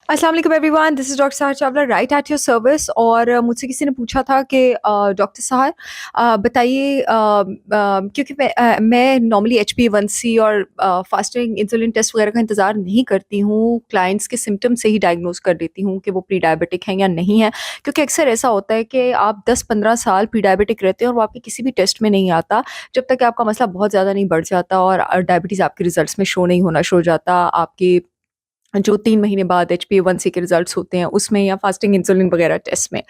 अस्सलाम वालेकुम everyone, this is doctor Sahar Chawla right at your service. और मुझसे किसी ने पूछा था कि डॉक्टर साहर बताइए, क्योंकि मैं नॉर्मली HbA1c और फास्टिंग इंसुलिन टेस्ट वगैरह का इंतज़ार नहीं करती हूँ। क्लाइंट्स के सिम्पटम से ही डायग्नोज कर देती हूँ कि वो प्री डायबिटिक हैं या नहीं है, क्योंकि अक्सर ऐसा होता है कि आप 10-15 साल प्री डायबिटिक रहते हैं और वो आपके किसी भी टेस्ट में नहीं आता जब तक कि आपका मसला बहुत ज़्यादा नहीं बढ़ जाता और डायबिटीज़ आपके रिजल्ट्स में शो नहीं होना शुरू हो जाता। आपके जो 3 महीने बाद HbA1c के रिज़ल्ट्स होते हैं उसमें या फास्टिंग इंसुलिन वगैरह टेस्ट में।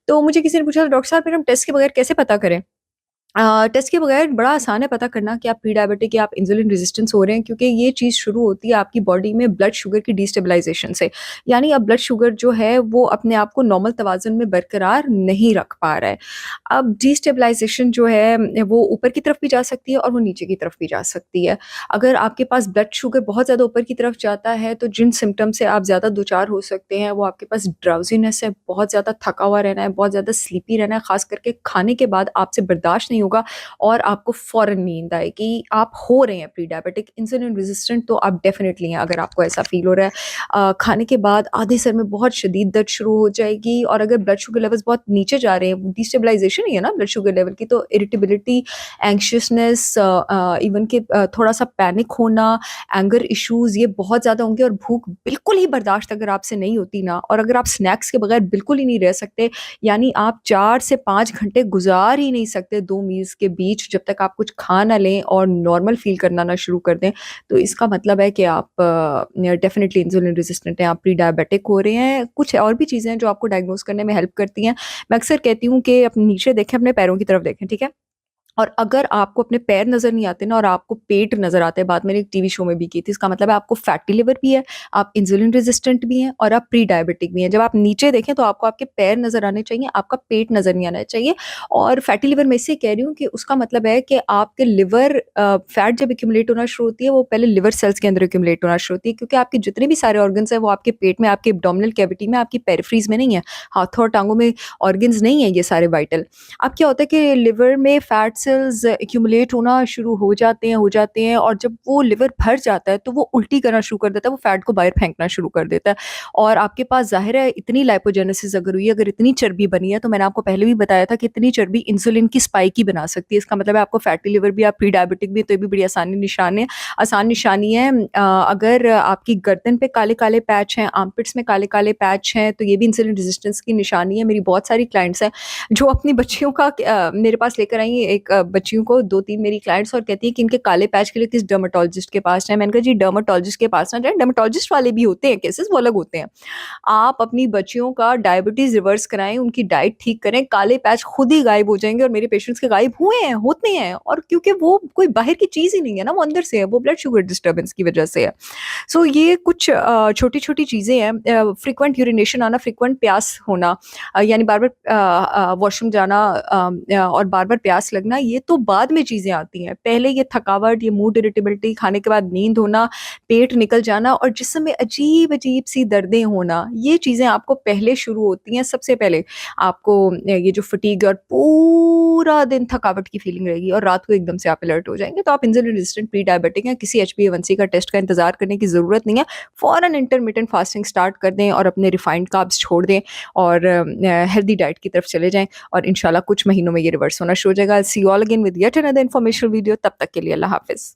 तो मुझे किसी ने पूछा, डॉक्टर साहब फिर हम टेस्ट के बगैर कैसे पता करें? टेस्ट के बगैर बड़ा आसान है पता करना कि आप प्री डायबिटिक या आप इंसुलिन रेजिस्टेंस हो रहे हैं, क्योंकि ये चीज़ शुरू होती है आपकी बॉडी में ब्लड शुगर की डिस्टेबलाइजेशन से। यानी अब ब्लड शुगर जो है वो अपने आप को नॉर्मल तवाज़ुन में बरकरार नहीं रख पा रहा है। अब डिस्टेबलाइजेशन जो है वो ऊपर की तरफ भी जा सकती है और वो नीचे की तरफ भी जा सकती है। अगर आपके पास ब्लड शुगर बहुत ज़्यादा ऊपर की तरफ जाता है तो जिन सिम्पटम से आप ज़्यादा दो-चार हो सकते हैं वो आपके पास ड्राउज़ीनेस है, बहुत ज़्यादा थका हुआ रहना है, बहुत ज़्यादा स्लीपी रहना है, ख़ास करके खाने के बाद आपसे बर्दाश्त नहीं होगा और आपको फ़ौरन नींद आएगी। आप हो रहे हैं प्री डायबिटिक, इंसुलिन रेज़िस्टेंट तो आप डेफ़िनिटली हैं अगर आपको ऐसा फ़ील हो रहा है। खाने के बाद आधे सर में बहुत शदीद दर्द शुरू हो जाएगी और अगर ब्लड शुगर लेवल्स बहुत नीचे जा रहे हैं, डिस्टेबलाइज़ेशन ही है ना ब्लड शुगर लेवल की, तो इरिटेबिलिटी, एंग्शियसनेस, इवन कि थोड़ा-सा पैनिक होना, एंगर इश्यूज़ ये बहुत ज़्यादा होंगे और भूख बिल्कुल ही बर्दाश्त अगर आपसे नहीं होती ना, और अगर आप स्नैक्स के बगैर बिल्कुल ही नहीं रह सकते, यानी आप 4 से 5 घंटे गुज़ार ही नहीं सकते 2 मील्स के बीच जब तक आप कुछ खा ना लें और नॉर्मल फ़ील करना ना शुरू कर दें, तो इसका मतलब है कि आप डेफ़िनिटली इंसुलिन रेज़िस्टेंट हैं, आप प्री डायबिटिक हो रहे हैं। कुछ और भी चीज़ें हैं जो आपको डायग्नोज़ करने में हेल्प करती हैं। मैं अक्सर कहती हूँ कि अपने नीचे देखें, अपने पैरों की तरफ देखें, ठीक है? और अगर आपको अपने पैर नज़र नहीं आते ना और आपको पेट नज़र आता है, बात मैंने एक टीवी शो में भी की थी, इसका मतलब है आपको फैटी लिवर भी है, आप इंसुलिन रेज़िस्टेंट भी हैं और आप प्री डायबिटिक भी हैं। जब आप नीचे देखें तो आपको आपके पैर नज़र आने चाहिए, आपका पेट नज़र नहीं आना चाहिए। और फैटी लिवर मैं इसलिए कह रही हूँ कि उसका मतलब है कि आपके लिवर फैट जब एक्यूमुलेट होना शुरू होती है, वो पहले लिवर सेल्स के अंदर एक्यूमुलेट होना शुरू होती है, क्योंकि आपके जितने भी सारे ऑर्गन्स हैं वो आपके पेट में, आपके एब्डोमिनल कैविटी में, आपकी पेरिफेरीज़ में नहीं है। हाथों और टाँगों में ऑर्गन्स नहीं है ये सारे वाइटल। अब क्या होता है कि लिवर में फैट सेल्स एक्यूमुलेट होना शुरू हो जाते हैं और जब वो लिवर भर जाता है तो वो उल्टी करना शुरू कर देता है, वो फैट को बाहर फेंकना शुरू कर देता है। और आपके पास ज़ाहिर है इतनी लाइपोजेनेसिस अगर हुई है, अगर इतनी चर्बी बनी है, तो मैंने आपको पहले भी बताया था कि इतनी चर्बी इंसुलिन की स्पाइक ही बना सकती है। इसका मतलब है आपको फैटी लिवर भी, आप प्री डायबिटिक भी, तो ये भी बड़ी आसान निशानी है। अगर आपकी गर्दन पे काले-काले पैच हैं, आर्मपिट्स में काले-काले पैच हैं, तो ये भी इंसुलिन रेजिस्टेंस की निशानी है। मेरी बहुत सारी क्लाइंट्स हैं जो अपनी बच्चियों का मेरे पास लेकर आई हैं, एक बच्चियों को 2-3 मेरी क्लाइंट्स, और कहती हैं कि इनके काले पैच के लिए किस डर्मेटोलॉजिस्ट के पास जाएँ। मैंने कहा जी डर्मेटोलॉजिस्ट के पास ना जाएँ, डर्मेटोलॉजिस्ट वाले भी होते हैं केसेस, वो अलग होते हैं। आप अपनी बच्चियों का डायबिटीज़ रिवर्स कराएँ, उनकी डाइट ठीक करें, काले पैच खुद ही गायब हो जाएँगे और मेरे पेशेंट्स के गायब हुए हैं, होते हैं, और क्योंकि वो कोई बाहर की चीज़ ही नहीं है ना, वो अंदर से है, वो ब्लड शुगर डिस्टर्बेंस की वजह से है। सो ये कुछ छोटी-छोटी चीज़ें हैं। फ्रीक्वेंट यूरिनेशन आना, फ्रीक्वेंट प्यास होना, यानी बार-बार वॉशरूम जाना, और बार-बार प्यास लगना, ये तो बाद में चीज़ें आती हैं। पहले ये थकावट, ये मूड इरिटेबिलिटी, खाने के बाद नींद होना, पेट निकल जाना और जिस्म में अजीब-अजीब सी दर्दें होना, ये चीज़ें आपको पहले शुरू होती हैं। सबसे पहले आपको ये जो फटीग और पूरा दिन थकावट की फीलिंग रहेगी और रात को एकदम से आप अलर्ट हो जाएँगे, तो आप इंसुलिन रेजिस्टेंट प्री डायबिटिक हैं, किसी HbA1c का टेस्ट का इंतज़ार करने की ज़रूरत नहीं है। फ़ौरन इंटरमिटेंट फास्टिंग स्टार्ट कर दें और अपने रिफाइंड कार्ब्स छोड़ दें और हेल्दी डाइट की तरफ चले जाएँ और इंशाल्लाह कुछ महीनों में ये रिवर्स होना शुरू हो जाएगा। I will see you all again with yet another informational video. तब तक के लिए अल्लाह हाफ़िज़।